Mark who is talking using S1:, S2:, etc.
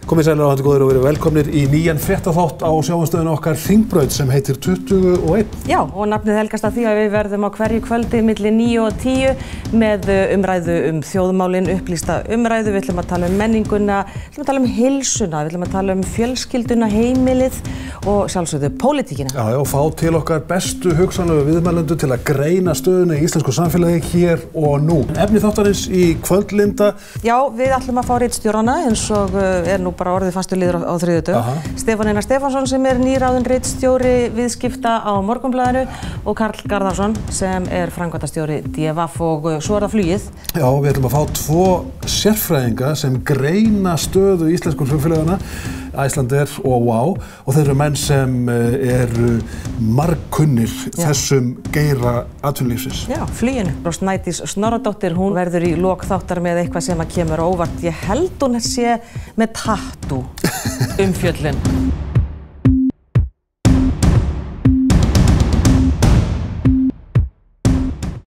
S1: Komið sælir á góðir og verið velkomnir í nýjan fréttaþátt á sjónvarpsstöðinni okkar Hringbraut sem heitir 21.
S2: Já, og nafnið helgast af því að við verðum á hverju kvöldi milli 9 og 10 með umræðu þjóðmálin, upplýsta umræðu. Við ætlum að tala menninguna, við ætlum að tala heilsuna, við ætlum að tala fjölskylduna, heimilið og sjálfsögðu pólitíkina.
S1: Já, og fá til okkar bestu hugsanlegu viðmælendur til að greina stöðuna í íslensku samfélagi hér og nú. Efni þáttarins í kvöld, Linda.
S2: Já, við ætlum að fá ritstjórana eins og nú bara orðið fastur liður á þriðjudag. Stefán Einar Stefánsson sem nýráðinn ritstjóri viðskipta á Morgunblaðinu og Karl Garðarsson sem framkvæmdastjóri DFF og svo það flugið.
S1: Já, við ætlum að fá tvo sérfræðinga sem greina stöðu íslensku flugfélagana, Icelandair og WOW, og þeir eru menn sem eru margkunnir þessum geira atvinnulífsins.
S2: Já, fluginu. Snædís Snorradóttir, hún verður í lok þáttar með eitthvað sem kemur á óvart. Ég held hún sé með tattoo umfjöllun.